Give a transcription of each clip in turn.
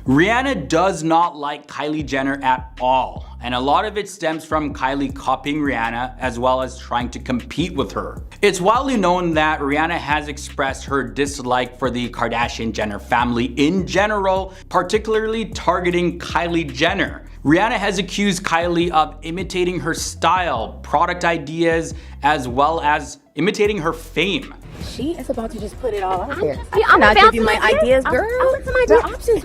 Rihanna does not like Kylie Jenner at all, and a lot of it stems from Kylie copying Rihanna as well as trying to compete with her. It's widely known that Rihanna has expressed her dislike for the Kardashian-Jenner family in general, particularly targeting Kylie Jenner. Rihanna has accused Kylie of imitating her style, product ideas, as well as imitating her fame. She is about to just put it all out there. I'm not giving my ideas, girl. The options.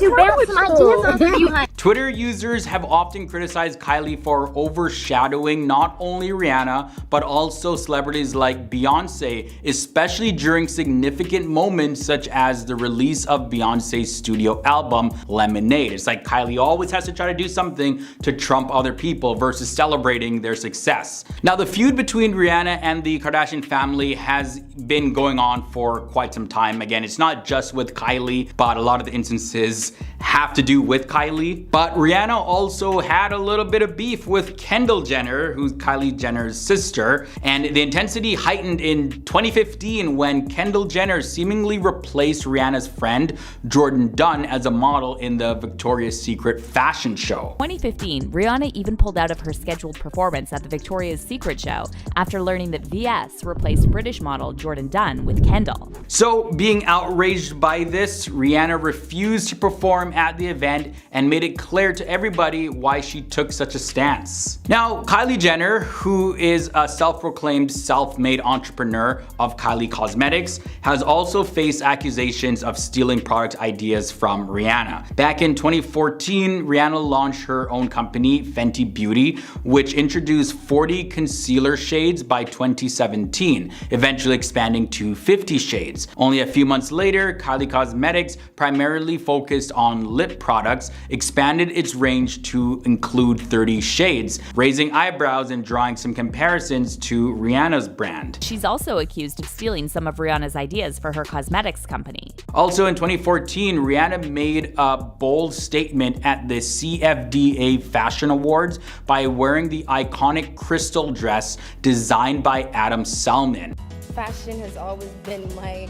You better with some ideas on Twitter users have often criticized Kylie for overshadowing not only Rihanna, but also celebrities like Beyonce, especially during significant moments such as the release of Beyonce's studio album, Lemonade. It's like Kylie always has to try to do something to trump other people versus celebrating their success. Now, the feud between Rihanna and the Kardashian family has been going on for quite some time. Again, it's not just with Kylie, but a lot of the instances have to do with Kylie. But Rihanna also had a little bit of beef with Kendall Jenner, who's Kylie Jenner's sister, and the intensity heightened in 2015 when Kendall Jenner seemingly replaced Rihanna's friend Jordan Dunn as a model in the Victoria's Secret fashion show. 2015, Rihanna even pulled out of her scheduled performance at the Victoria's Secret show after learning that VS replaced British model Jordan Dunn with Kendall. So, being outraged by this, Rihanna refused to perform at the event and made it clear to everybody why she took such a stance. Now, Kylie Jenner, who is a self-proclaimed self-made entrepreneur of Kylie Cosmetics, has also faced accusations of stealing product ideas from Rihanna. Back in 2014, Rihanna launched her own company, Fenty Beauty, which introduced 40 concealer shades by 2017, eventually expanding to 50 shades. Only a few months later, Kylie Cosmetics, primarily focused on lip products, expanded its range to include 30 shades, raising eyebrows and drawing some comparisons to Rihanna's brand. She's also accused of stealing some of Rihanna's ideas for her cosmetics company. Also in 2014, Rihanna made a bold statement at the CFDA Fashion Awards by wearing the iconic crystal dress designed by Adam Selman. Fashion has always been my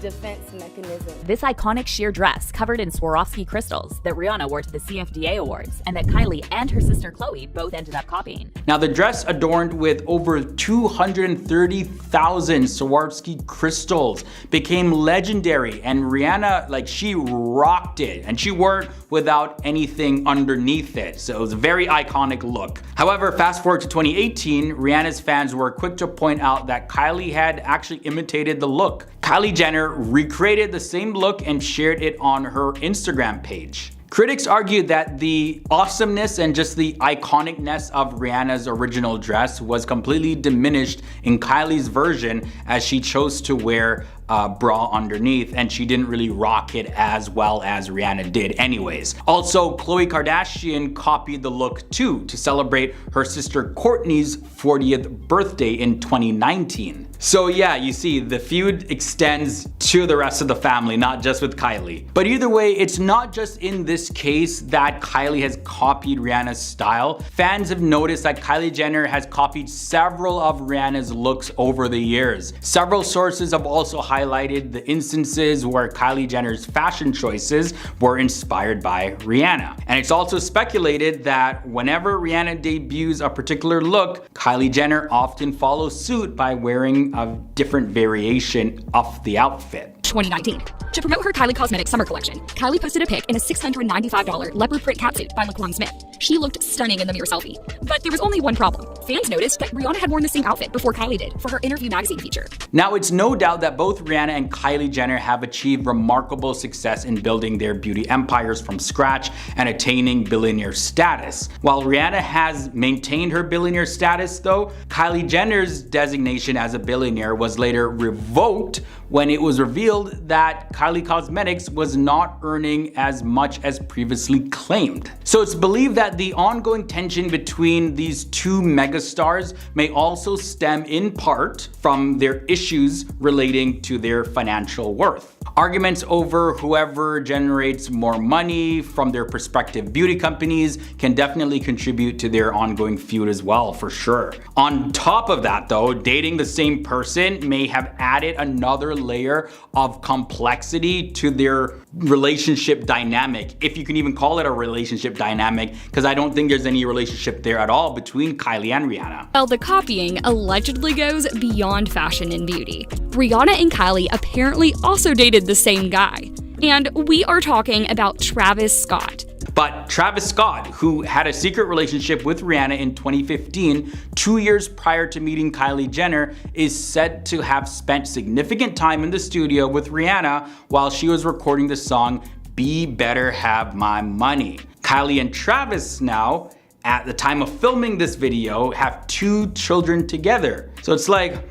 defense mechanism. This iconic sheer dress covered in Swarovski crystals that Rihanna wore to the CFDA Awards and that Kylie and her sister Chloe both ended up copying. Now, the dress, adorned with over 230,000 Swarovski crystals, became legendary, and Rihanna, she rocked it, and she wore it without anything underneath it. So it was a very iconic look. However, fast forward to 2018, Rihanna's fans were quick to point out that Kylie had actually imitated the look. Kylie Jenner recreated the same look and shared it on her Instagram page. Critics argued that the awesomeness and just the iconicness of Rihanna's original dress was completely diminished in Kylie's version, as she chose to wear a bra underneath and she didn't really rock it as well as Rihanna did anyways. Also, Khloe Kardashian copied the look too to celebrate her sister Kourtney's 40th birthday in 2019. So yeah, you see, the feud extends to the rest of the family, not just with Kylie. But either way, it's not just in this case that Kylie has copied Rihanna's style. Fans have noticed that Kylie Jenner has copied several of Rihanna's looks over the years. Several sources have also highlighted the instances where Kylie Jenner's fashion choices were inspired by Rihanna. And it's also speculated that whenever Rihanna debuts a particular look, Kylie Jenner often follows suit by wearing a different variation of the outfit. 2019. To promote her Kylie Cosmetics summer collection, Kylie posted a pic in a $695 leopard print catsuit by Laquan Smith. She looked stunning in the mirror selfie. But there was only one problem. Fans noticed that Rihanna had worn the same outfit before Kylie did for her Interview magazine feature. Now, it's no doubt that both Rihanna and Kylie Jenner have achieved remarkable success in building their beauty empires from scratch and attaining billionaire status. While Rihanna has maintained her billionaire status though, Kylie Jenner's designation as a billionaire was later revoked when it was revealed that Kylie Cosmetics was not earning as much as previously claimed. So it's believed that that the ongoing tension between these two megastars may also stem in part from their issues relating to their financial worth. Arguments over whoever generates more money from their respective beauty companies can definitely contribute to their ongoing feud as well, for sure. On top of that though, dating the same person may have added another layer of complexity to their relationship dynamic, if you can even call it a relationship dynamic, because I don't think there's any relationship there at all between Kylie and Rihanna. Well, the copying allegedly goes beyond fashion and beauty. Rihanna and Kylie apparently also dated the same guy. And we are talking about Travis Scott. But Travis Scott, who had a secret relationship with Rihanna in 2015, 2 years prior to meeting Kylie Jenner, is said to have spent significant time in the studio with Rihanna while she was recording the song Be Better Have My Money. Kylie and Travis now, at the time of filming this video, have 2 children together. So it's like,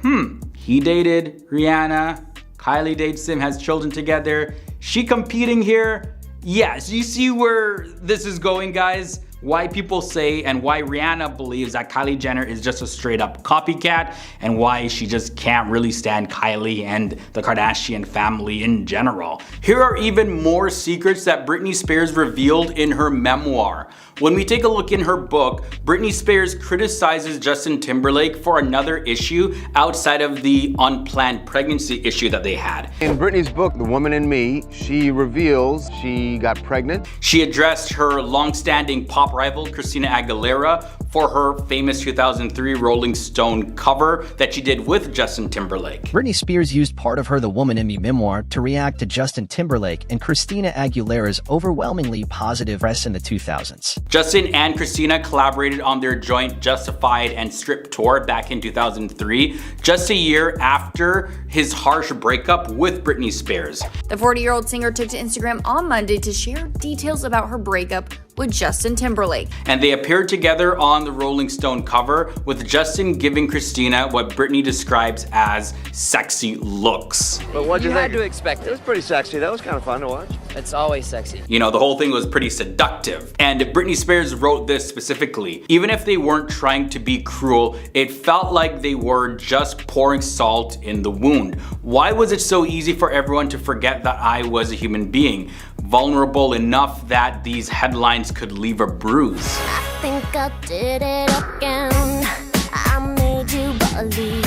he dated Rihanna, Kylie dates him, has children together. She competing here? Yes, you see where this is going, guys? Why people say and why Rihanna believes that Kylie Jenner is just a straight up copycat, and why she just can't really stand Kylie and the Kardashian family in general. Here are even more secrets that Britney Spears revealed in her memoir. When we take a look in her book, Britney Spears criticizes Justin Timberlake for another issue outside of the unplanned pregnancy issue that they had. In Britney's book, The Woman in Me, she reveals she got pregnant. She addressed her long-standing pop rival Christina Aguilera for her famous 2003 Rolling Stone cover that she did with Justin Timberlake. Britney Spears used part of her The Woman in Me memoir to react to Justin Timberlake and Christina Aguilera's overwhelmingly positive press in the 2000s. Justin and Christina collaborated on their joint Justified and Strip tour back in 2003, just a year after his harsh breakup with Britney Spears. The 40-year-old singer took to Instagram on Monday to share details about her breakup with Justin Timberlake. And they appeared together on the Rolling Stone cover, with Justin giving Christina what Britney describes as sexy looks. But what'd you think? Had to expect It was pretty sexy. That was kind of fun to watch. It's always sexy. You know, the whole thing was pretty seductive. And Britney Spears wrote this specifically. Even if they weren't trying to be cruel, it felt like they were just pouring salt in the wound. Why was it so easy for everyone to forget that I was a human being? Vulnerable enough that these headlines could leave a bruise. I think I did it again. I made you believe.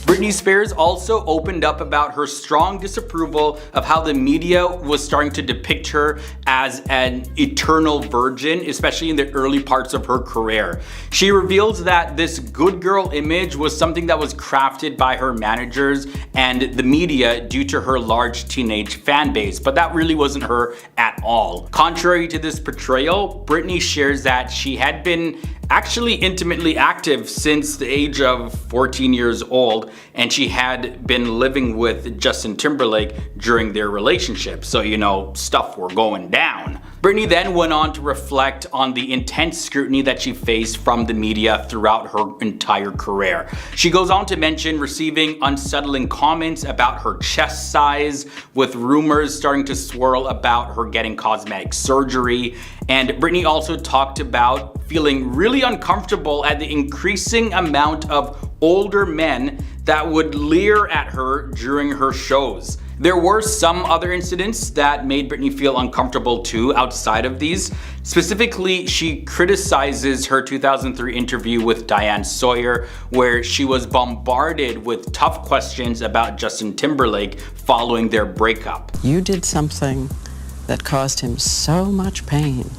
Britney Spears also opened up about her strong disapproval of how the media was starting to depict her as an eternal virgin, especially in the early parts of her career. She reveals that this good girl image was something that was crafted by her managers and the media due to her large teenage fan base, but that really wasn't her at all. Contrary to this portrayal, Britney shares that she had been actually intimately active since the age of 14 years old, and she had been living with Justin Timberlake during their relationship. So, you know, stuff were going down. Britney then went on to reflect on the intense scrutiny that she faced from the media throughout her entire career. She goes on to mention receiving unsettling comments about her chest size, with rumors starting to swirl about her getting cosmetic surgery. And Britney also talked about feeling really uncomfortable at the increasing amount of older men that would leer at her during her shows. There were some other incidents that made Britney feel uncomfortable too outside of these. Specifically, she criticizes her 2003 interview with Diane Sawyer, where she was bombarded with tough questions about Justin Timberlake following their breakup. You did something that caused him so much pain.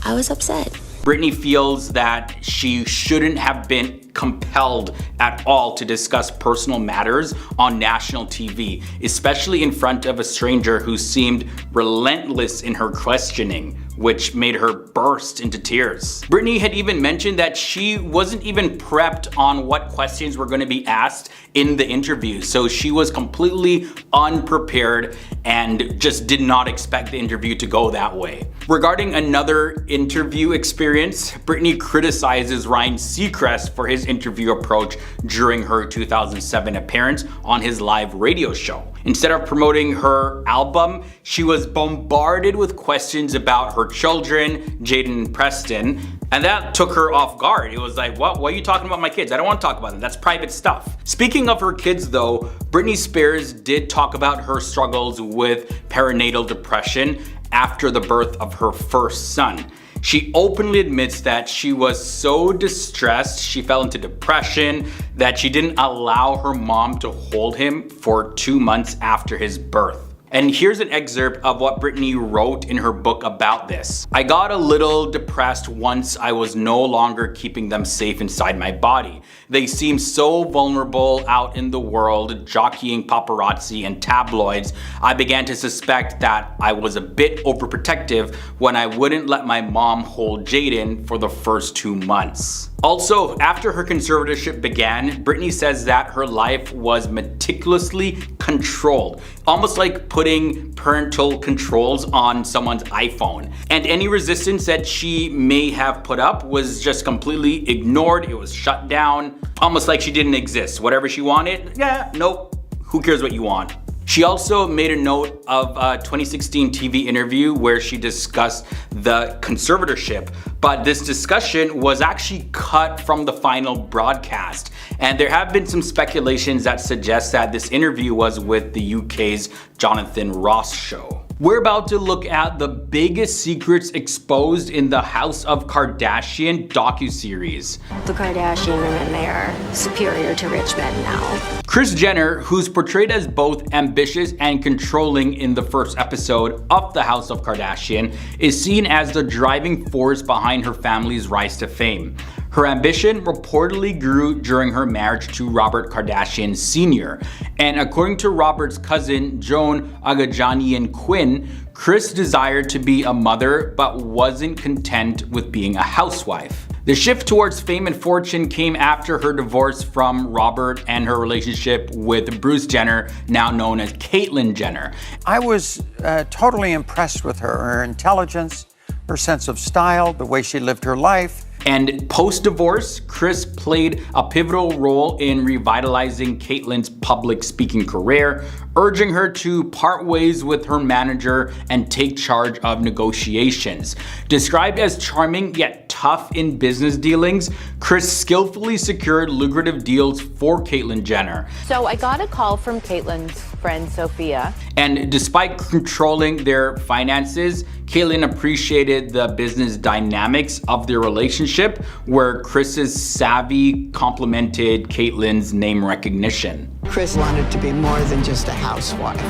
I was upset. Britney feels that she shouldn't have been compelled at all to discuss personal matters on national TV, especially in front of a stranger who seemed relentless in her questioning, which made her burst into tears. Britney had even mentioned that she wasn't even prepped on what questions were going to be asked in the interview, so she was completely unprepared and just did not expect the interview to go that way. Regarding another interview experience, Britney criticizes Ryan Seacrest for his interview approach during her 2007 appearance on his live radio show. Instead of promoting her album, she was bombarded with questions about her children, Jaden and Preston, and that took her off guard. It was like, what are you talking about my kids? I don't want to talk about them. That's private stuff. Speaking of her kids though, Britney Spears did talk about her struggles with perinatal depression after the birth of her first son. She openly admits that she was so distressed, she fell into depression, that she didn't allow her mom to hold him for 2 months after his birth. And here's an excerpt of what Britney wrote in her book about this. I got a little depressed once I was no longer keeping them safe inside my body. They seemed so vulnerable out in the world, jockeying paparazzi and tabloids. I began to suspect that I was a bit overprotective when I wouldn't let my mom hold Jaden for the first 2 months. Also, after her conservatorship began, Britney says that her life was meticulously controlled, almost like putting parental controls on someone's iPhone. And any resistance that she may have put up was just completely ignored. It was shut down, almost like she didn't exist. Whatever she wanted, yeah, nope, who cares what you want? She also made a note of a 2016 TV interview where she discussed the conservatorship, but this discussion was actually cut from the final broadcast. And there have been some speculations that suggest that this interview was with the UK's Jonathan Ross show. We're about to look at the biggest secrets exposed in the House of Kardashian docuseries. The Kardashian women, they are superior to rich men now. Kris Jenner, who's portrayed as both ambitious and controlling in the first episode of the House of Kardashian, is seen as the driving force behind her family's rise to fame. Her ambition reportedly grew during her marriage to Robert Kardashian Sr. And according to Robert's cousin, Joan Agajanian Quinn, Kris desired to be a mother but wasn't content with being a housewife. The shift towards fame and fortune came after her divorce from Robert and her relationship with Bruce Jenner, now known as Caitlyn Jenner. I was totally impressed with her intelligence, her sense of style, the way she lived her life. And post-divorce, Kris played a pivotal role in revitalizing Caitlyn's public speaking career, urging her to part ways with her manager and take charge of negotiations. Described as charming yet tough in business dealings, Kris skillfully secured lucrative deals for Caitlyn Jenner. So I got a call from Caitlyn's friend Sophia. And despite controlling their finances, Caitlyn appreciated the business dynamics of their relationship, where Kris's savvy complemented Caitlyn's name recognition. Kris wanted to be more than just a housewife.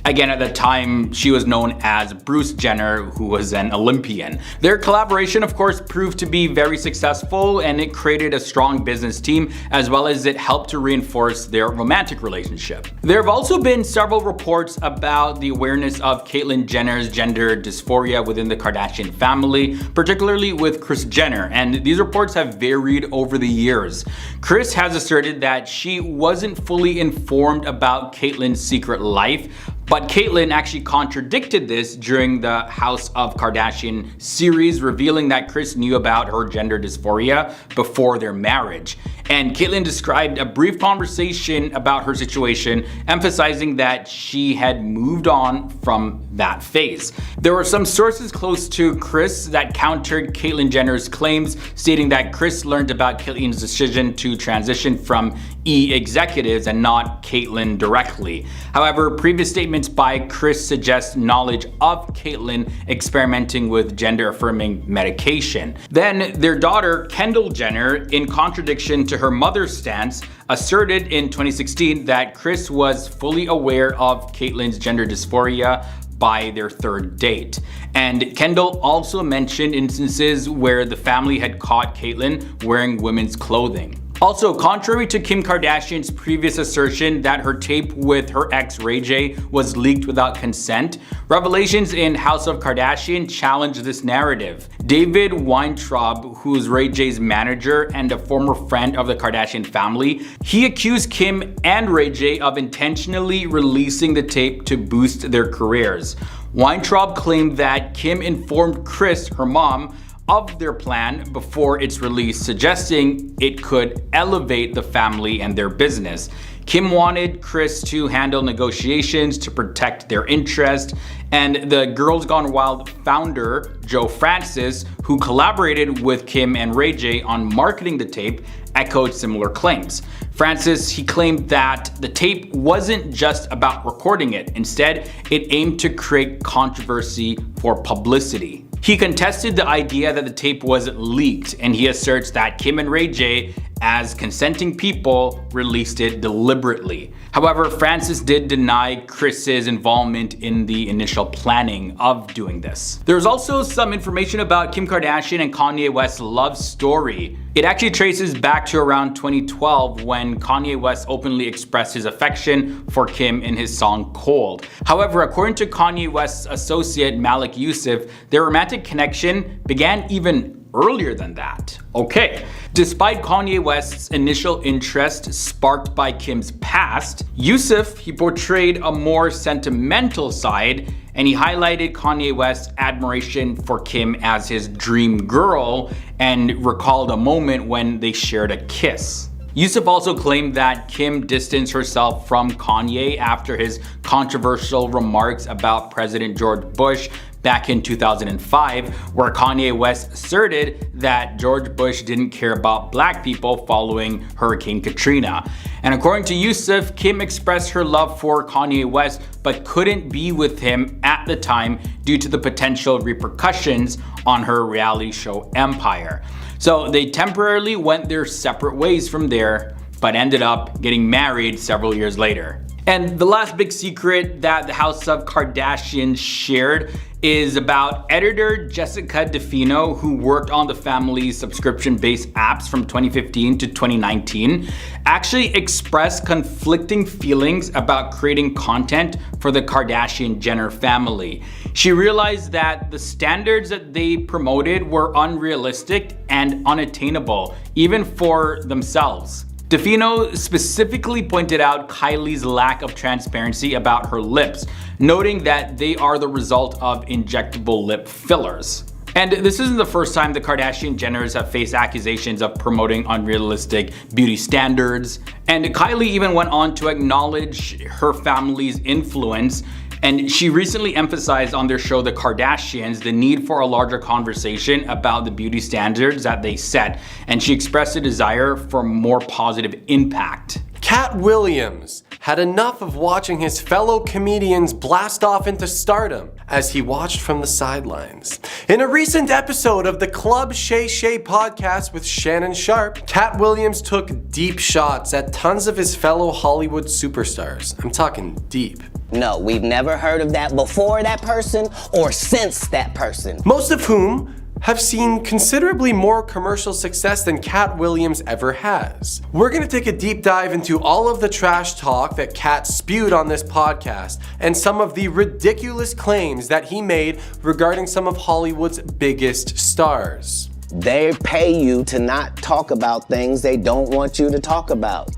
Again, at the time, she was known as Bruce Jenner, who was an Olympian. Their collaboration, of course, proved to be very successful, and it created a strong business team, as well as it helped to reinforce their romantic relationship. There have also been several reports about the awareness of Caitlyn Jenner's gender dysphoria within the Kardashian family, particularly with Kris Jenner, and these reports have varied over the years. Kris has asserted that she wasn't fully informed about Caitlyn's secret life, but Caitlyn actually contradicted this during the House of Kardashian series, revealing that Kris knew about her gender dysphoria before their marriage. And Caitlyn described a brief conversation about her situation, emphasizing that she had moved on from that phase. There were some sources close to Kris that countered Caitlyn Jenner's claims, stating that Kris learned about Caitlyn's decision to transition from executives and not Caitlyn directly. However, previous statements by Kris suggest knowledge of Caitlyn experimenting with gender-affirming medication. Then their daughter, Kendall Jenner, in contradiction to her mother's stance, asserted in 2016 that Kris was fully aware of Caitlyn's gender dysphoria by their third date. And Kendall also mentioned instances where the family had caught Caitlyn wearing women's clothing. Also, contrary to Kim Kardashian's previous assertion that her tape with her ex Ray J was leaked without consent, revelations in House of Kardashian challenged this narrative. David Weintraub, who is Ray J's manager and a former friend of the Kardashian family, he accused Kim and Ray J of intentionally releasing the tape to boost their careers. Weintraub claimed that Kim informed Kris, her mom, of their plan before its release, suggesting it could elevate the family and their business. Kim wanted Kris to handle negotiations to protect their interest, and the Girls Gone Wild founder, Joe Francis, who collaborated with Kim and Ray J on marketing the tape, echoed similar claims. Francis, he claimed that the tape wasn't just about recording it. Instead, it aimed to create controversy for publicity. He contested the idea that the tape was leaked, and he asserts that Kim and Ray J, as consenting people, released it deliberately. However, Francis did deny Kris's involvement in the initial planning of doing this. There's also some information about Kim Kardashian and Kanye West's love story. It actually traces back to around 2012 when Kanye West openly expressed his affection for Kim in his song Cold. However, according to Kanye West's associate Malik Yusuf, their romantic connection began even earlier than that. Okay, despite Kanye West's initial interest sparked by Kim's past, Yusuf, he portrayed a more sentimental side, and he highlighted Kanye West's admiration for Kim as his dream girl and recalled a moment when they shared a kiss. Yusuf also claimed that Kim distanced herself from Kanye after his controversial remarks about President George Bush back in 2005, where Kanye West asserted that George Bush didn't care about black people following Hurricane Katrina. And according to Yusuf, Kim expressed her love for Kanye West but couldn't be with him at the time due to the potential repercussions on her reality show empire. So they temporarily went their separate ways from there, but ended up getting married several years later. And the last big secret that the House of Kardashian shared is about editor Jessica DeFino, who worked on the family's subscription-based apps from 2015 to 2019, actually expressed conflicting feelings about creating content for the Kardashian-Jenner family. She realized that the standards that they promoted were unrealistic and unattainable, even for themselves. DeFino specifically pointed out Kylie's lack of transparency about her lips, noting that they are the result of injectable lip fillers. And this isn't the first time the Kardashian-Jenners have faced accusations of promoting unrealistic beauty standards. And Kylie even went on to acknowledge her family's influence, and she recently emphasized on their show The Kardashians the need for a larger conversation about the beauty standards that they set, and she expressed a desire for more positive impact. Cat Williams had enough of watching his fellow comedians blast off into stardom as he watched from the sidelines. In a recent episode of the Club Shay Shay podcast with Shannon Sharp, Cat Williams took deep shots at tons of his fellow Hollywood superstars. I'm talking deep. No, we've never heard of that before that person or since that person. Most of whom have seen considerably more commercial success than Cat Williams ever has. We're gonna take a deep dive into all of the trash talk that Cat spewed on this podcast and some of the ridiculous claims that he made regarding some of Hollywood's biggest stars. They pay you to not talk about things they don't want you to talk about.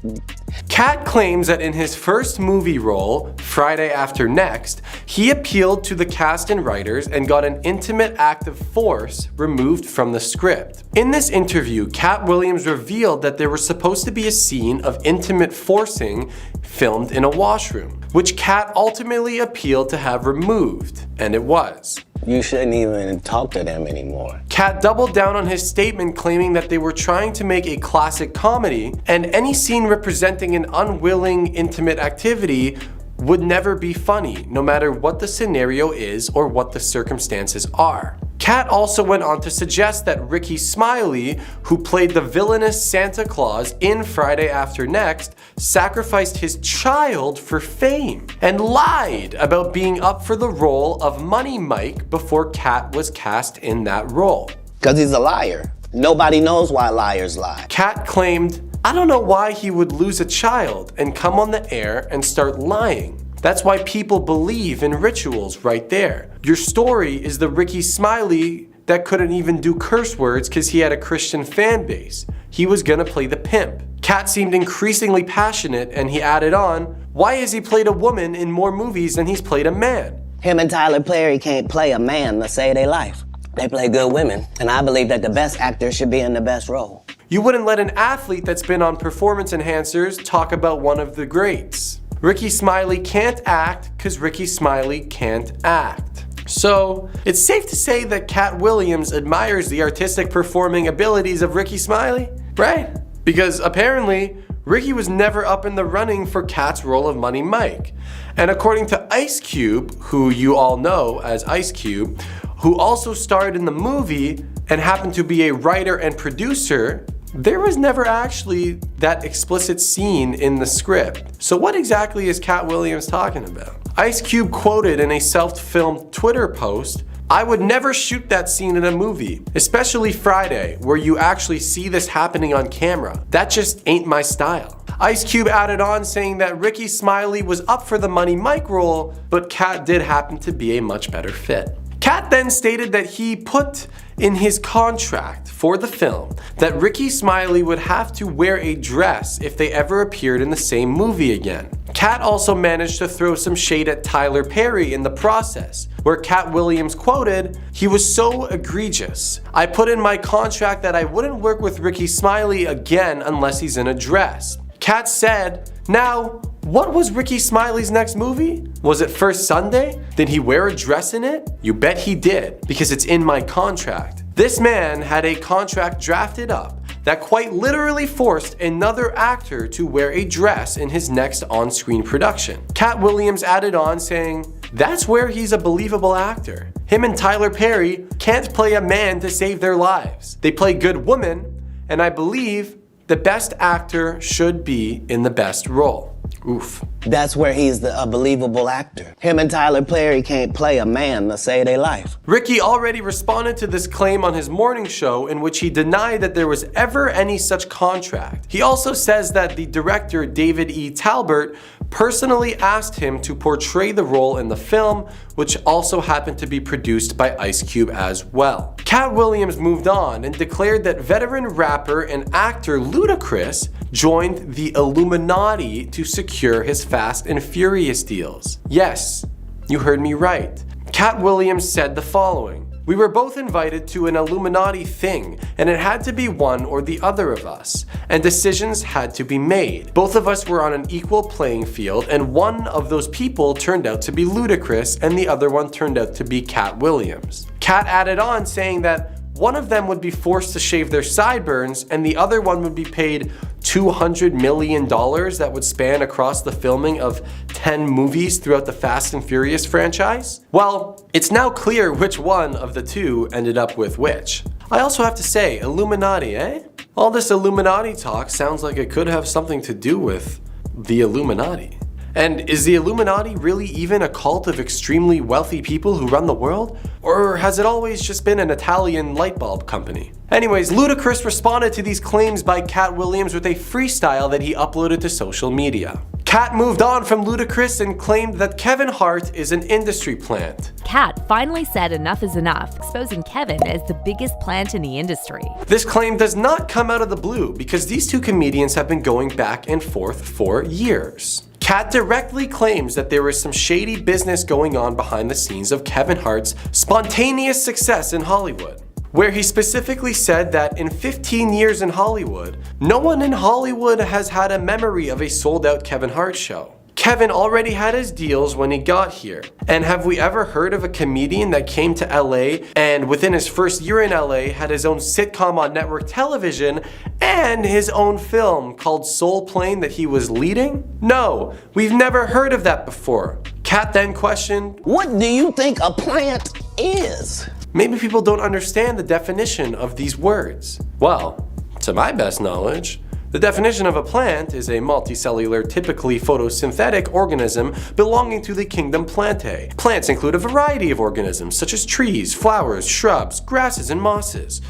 Cat claims that in his first movie role, Friday After Next, he appealed to the cast and writers and got an intimate act of force removed from the script. In this interview, Cat Williams revealed that there was supposed to be a scene of intimate forcing filmed in a washroom, which Cat ultimately appealed to have removed, and it was. You shouldn't even talk to them anymore. Cat doubled down on his statement, claiming that they were trying to make a classic comedy, and any scene representing an unwilling intimate activity would never be funny, no matter what the scenario is or what the circumstances are. Cat also went on to suggest that Ricky Smiley, who played the villainous Santa Claus in Friday After Next, sacrificed his child for fame and lied about being up for the role of Money Mike before Cat was cast in that role. Because he's a liar. Nobody knows why liars lie. Cat claimed, "I don't know why he would lose a child and come on the air and start lying. That's why people believe in rituals right there. Your story is the Ricky Smiley that couldn't even do curse words because he had a Christian fan base. He was gonna play the pimp." Cat seemed increasingly passionate, and he added on, "Why has he played a woman in more movies than he's played a man?" Him and Tyler Perry can't play a man to save their life. They play good women, and I believe that the best actor should be in the best role. you wouldn't let an athlete that's been on performance enhancers talk about one of the greats. Ricky Smiley can't act because Ricky Smiley can't act. So, it's safe to say that Cat Williams admires the artistic performing abilities of Ricky Smiley, right? Because apparently, Ricky was never up in the running for Cat's role of Money Mike. And according to Ice Cube, who you all know as Ice Cube, who also starred in the movie and happened to be a writer and producer, there was never actually that explicit scene in the script. So what exactly is Cat Williams talking about? Ice Cube quoted in a self-filmed Twitter post, "I would never shoot that scene in a movie, especially Friday, where you actually see this happening on camera. That just ain't my style." Ice Cube added on saying that Ricky Smiley was up for the Money Mike role, but Cat did happen to be a much better fit. Cat then stated that he put in his contract for the film that Ricky Smiley would have to wear a dress if they ever appeared in the same movie again. Cat also managed to throw some shade at Tyler Perry in the process, where Cat Williams quoted, "He was so egregious. I put in my contract that I wouldn't work with Ricky Smiley again unless he's in a dress." Cat said, "Now, what was Ricky Smiley's next movie? Was it First Sunday? Did he wear a dress in it? You bet he did, because it's in my contract." This man had a contract drafted up that quite literally forced another actor to wear a dress in his next on-screen production. Cat Williams added on saying, "That's where he's a believable actor. Him and Tyler Perry can't play a man to save their lives. They play good women, and I believe the best actor should be in the best role." Oof. That's where he's a believable actor. Him and Tyler Perry can't play a man to save their life. Ricky already responded to this claim on his morning show, in which he denied that there was ever any such contract. He also says that the director David E. Talbert personally asked him to portray the role in the film, which also happened to be produced by Ice Cube as well. Cat Williams moved on and declared that veteran rapper and actor Ludacris joined the Illuminati to secure his Fast and Furious deals. Yes, you heard me right. Cat Williams said the following: "We were both invited to an Illuminati thing, and it had to be one or the other of us, and decisions had to be made. Both of us were on an equal playing field, and one of those people turned out to be Ludacris, and the other one turned out to be Cat Williams." Cat added on saying that one of them would be forced to shave their sideburns, and the other one would be paid $200 million that would span across the filming of 10 movies throughout the Fast and Furious franchise. Well, it's now clear which one of the two ended up with which. I also have to say, Illuminati, eh? All this Illuminati talk sounds like it could have something to do with the Illuminati. And is the Illuminati really even a cult of extremely wealthy people who run the world? Or has it always just been an Italian light bulb company? Anyways, Ludacris responded to these claims by Cat Williams with a freestyle that he uploaded to social media. Cat moved on from Ludacris and claimed that Kevin Hart is an industry plant. Cat finally said enough is enough, exposing Kevin as the biggest plant in the industry. This claim does not come out of the blue, because these two comedians have been going back and forth for years. Cat directly claims that there is some shady business going on behind the scenes of Kevin Hart's spontaneous success in Hollywood, where he specifically said that in 15 years in Hollywood, no one in Hollywood has had a memory of a sold-out Kevin Hart show. Kevin already had his deals when he got here. And have we ever heard of a comedian that came to LA and within his first year in LA had his own sitcom on network television and his own film called Soul Plane that he was leading? No, we've never heard of that before. Cat then questioned, "What do you think a plant is?" Maybe people don't understand the definition of these words. Well, to my best knowledge, the definition of a plant is a multicellular, typically photosynthetic organism belonging to the kingdom Plantae. Plants include a variety of organisms, such as trees, flowers, shrubs, grasses, and mosses.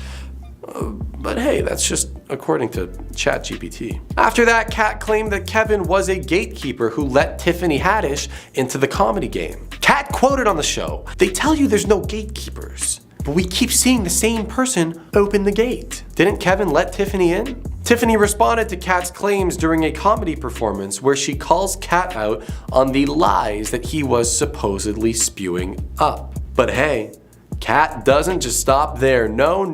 But hey, that's just according to ChatGPT. After that, Cat claimed that Kevin was a gatekeeper who let Tiffany Haddish into the comedy game. Cat quoted on the show, "They tell you there's no gatekeepers, but we keep seeing the same person open the gate. Didn't Kevin let Tiffany in?" Tiffany responded to Cat's claims during a comedy performance where she calls Cat out on the lies that he was supposedly spewing up. But hey, Cat doesn't just stop there. No.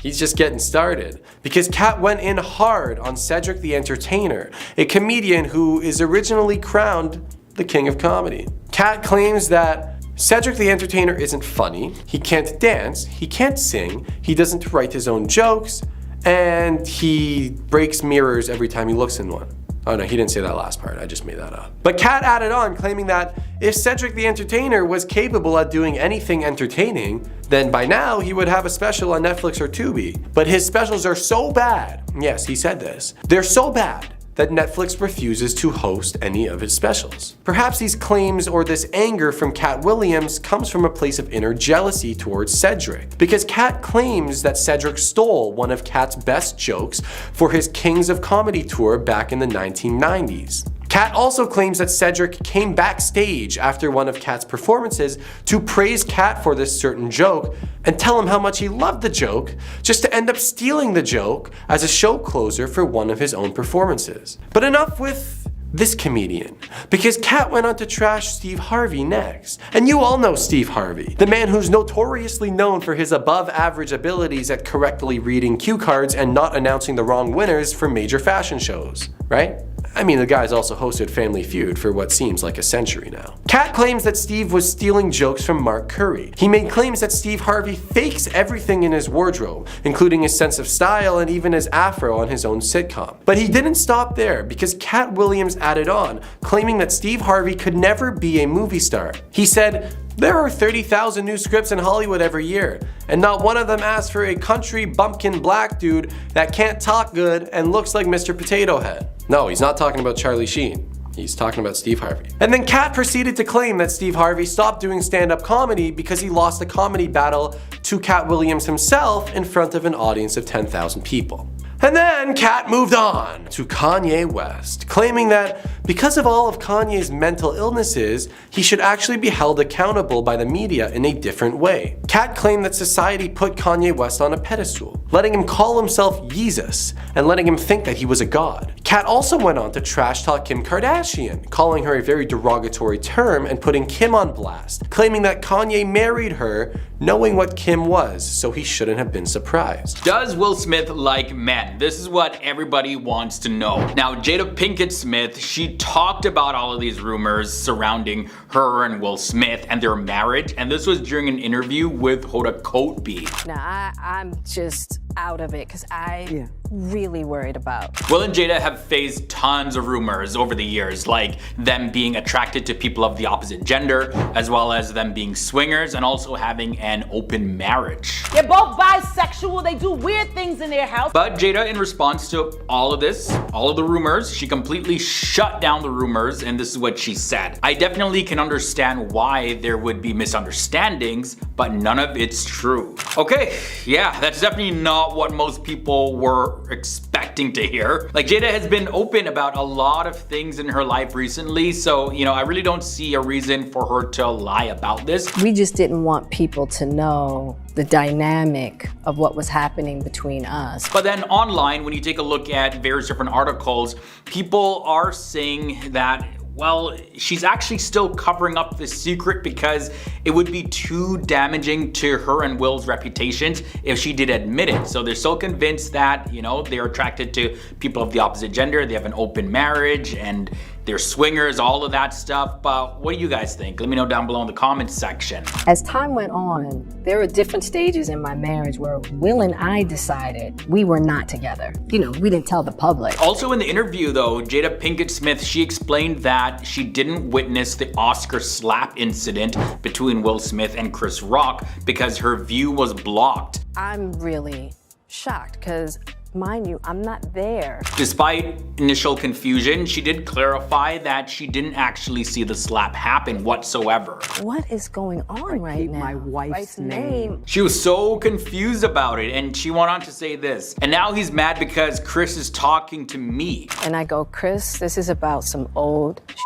he's just getting started. Because Kat went in hard on Cedric the Entertainer, a comedian who is originally crowned the king of comedy. Kat claims that Cedric the Entertainer isn't funny, he can't dance, he can't sing, he doesn't write his own jokes, and he breaks mirrors every time he looks in one. Oh no, he didn't say that last part, I just made that up. But Kat added on, claiming that if Cedric the Entertainer was capable at doing anything entertaining, then by now he would have a special on Netflix or Tubi. But his specials are so bad, yes, he said this, they're so bad that Netflix refuses to host any of his specials. Perhaps these claims or this anger from Kat Williams comes from a place of inner jealousy towards Cedric, because Kat claims that Cedric stole one of Kat's best jokes for his Kings of Comedy tour back in the 1990s. Kat also claims that Cedric came backstage after one of Kat's performances to praise Kat for this certain joke and tell him how much he loved the joke, just to end up stealing the joke as a show closer for one of his own performances. But enough with this comedian, because Kat went on to trash Steve Harvey next. And you all know Steve Harvey, the man who's notoriously known for his above average abilities at correctly reading cue cards and not announcing the wrong winners for major fashion shows, right? I mean, the guy's also hosted Family Feud for what seems like a century now. Kat claims that Steve was stealing jokes from Mark Curry. He made claims that Steve Harvey fakes everything in his wardrobe, including his sense of style and even his afro on his own sitcom. But he didn't stop there, because Kat Williams added on, claiming that Steve Harvey could never be a movie star. He said, "There are 30,000 new scripts in Hollywood every year, and not one of them asks for a country bumpkin black dude that can't talk good and looks like Mr. Potato Head." No, he's not talking about Charlie Sheen. He's talking about Steve Harvey. And then Kat proceeded to claim that Steve Harvey stopped doing stand-up comedy because he lost a comedy battle to Kat Williams himself in front of an audience of 10,000 people. And then Kat moved on to Kanye West, claiming that because of all of Kanye's mental illnesses, he should actually be held accountable by the media in a different way. Kat claimed that society put Kanye West on a pedestal, letting him call himself Yeezus and letting him think that he was a god. Kat also went on to trash talk Kim Kardashian, calling her a very derogatory term and putting Kim on blast, claiming that Kanye married her knowing what Kim was, so he shouldn't have been surprised. Does Will Smith like men? This is what everybody wants to know. Now, Jada Pinkett Smith, she talked about all of these rumors surrounding her and Will Smith and their marriage, and this was during an interview with Hoda Kotb. Now, I'm just out of it because I'm really worried about. Will and Jada have faced tons of rumors over the years, like them being attracted to people of the opposite gender, as well as them being swingers and also having an open marriage. They're both bisexual, they do weird things in their house. But Jada, in response to all of this, all of the rumors, she completely shut down the rumors, and this is what she said. "I definitely can understand why there would be misunderstandings, but none of it's true." Okay, yeah, that's definitely not what most people were expecting to hear. Like, Jada has been open about a lot of things in her life recently, so, you know, I really don't see a reason for her to lie about this. We just didn't want people to know the dynamic of what was happening between us. But then online, when you take a look at various different articles, people are saying that, well, she's actually still covering up the secret because it would be too damaging to her and Will's reputations if she did admit it. So they're so convinced that, you know, they're attracted to people of the opposite gender, they have an open marriage, and they're swingers, all of that stuff. But what do you guys think? Let me know down below in the comments section. As time went on, there were different stages in my marriage where Will and I decided we were not together. You know, we didn't tell the public. Also in the interview though, Jada Pinkett Smith, she explained that she didn't witness the Oscar slap incident between Will Smith and Chris Rock because her view was blocked. I'm really shocked because, mind you, I'm not there. Despite initial confusion, she did clarify that she didn't actually see the slap happen whatsoever. What is going on right now? My wife's name. She was so confused about it, and she went on to say this. "And now he's mad because Chris is talking to me." And I go, "Chris, this is about some old shit."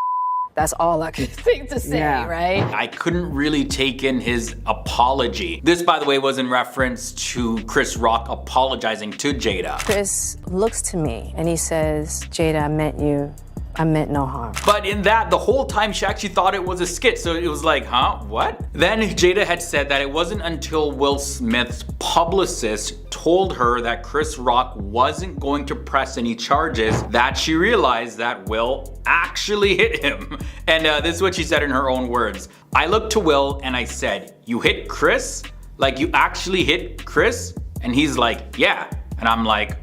That's all I could think to say, right? I couldn't really take in his apology. This, by the way, was in reference to Chris Rock apologizing to Jada. Chris looks to me and he says, "Jada, I met you I meant no harm. But in that, the whole time she actually thought it was a skit, so it was like, huh, what? Then Jada had said that it wasn't until Will Smith's publicist told her that Chris Rock wasn't going to press any charges that she realized that Will actually hit him. And this is what she said in her own words. I looked to Will and I said, "You hit Chris? Like you actually hit Chris?" And he's like, "Yeah." And I'm like,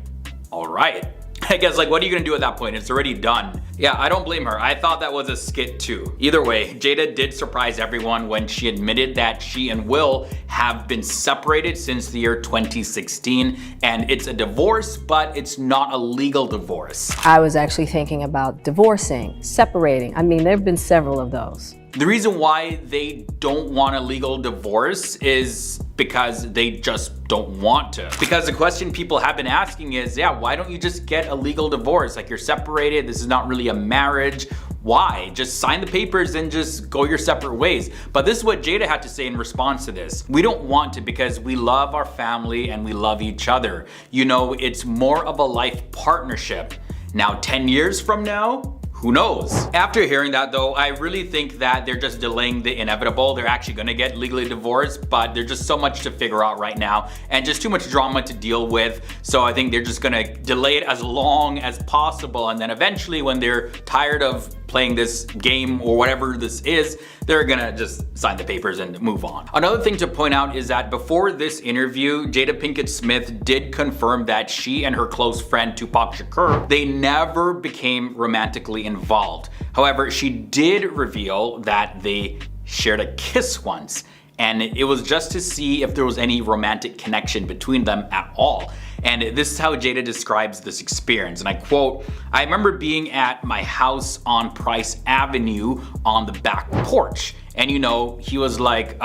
all right. I guess, like, what are you gonna do at that point? It's already done. Yeah, I don't blame her. I thought that was a skit too. Either way, Jada did surprise everyone when she admitted that she and Will have been separated since the year 2016, and it's a divorce, but it's not a legal divorce. I was actually thinking about divorcing, separating. I mean, there have been several of those. The reason why they don't want a legal divorce is because they just don't want to. Because the question people have been asking is, yeah, why don't you just get a legal divorce? Like, you're separated, this is not really a marriage. Why? Just sign the papers and just go your separate ways. But this is what Jada had to say in response to this. We don't want to because we love our family and we love each other. You know, it's more of a life partnership. Now, 10 years from now, who knows? After hearing that though, I really think that they're just delaying the inevitable. They're actually gonna get legally divorced, but there's just so much to figure out right now and just too much drama to deal with. So I think they're just gonna delay it as long as possible, and then eventually when they're tired of playing this game or whatever this is, they're gonna just sign the papers and move on. Another thing to point out is that before this interview, Jada Pinkett Smith did confirm that she and her close friend Tupac Shakur, they never became romantically involved. However, she did reveal that they shared a kiss once, and it was just to see if there was any romantic connection between them at all. And this is how Jada describes this experience, and I quote, "I remember being at my house on Price Avenue on the back porch, and you know, he was like,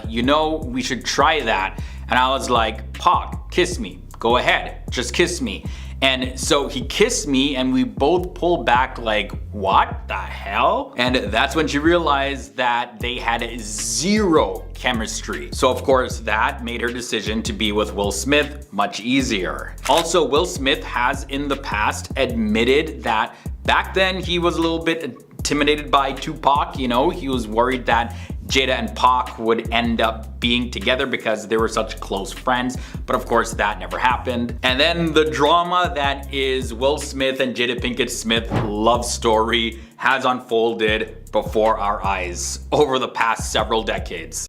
you know, we should try that." And I was like, "Pac, kiss me, go ahead, just kiss me." And so he kissed me and we both pulled back like, what the hell? And that's when she realized that they had zero chemistry. So of course that made her decision to be with Will Smith much easier. Also, Will Smith has in the past admitted that back then he was a little bit intimidated by Tupac. You know, he was worried that Jada and Pac would end up being together because they were such close friends, but of course that never happened. And then the drama that is Will Smith and Jada Pinkett Smith love story has unfolded before our eyes over the past several decades.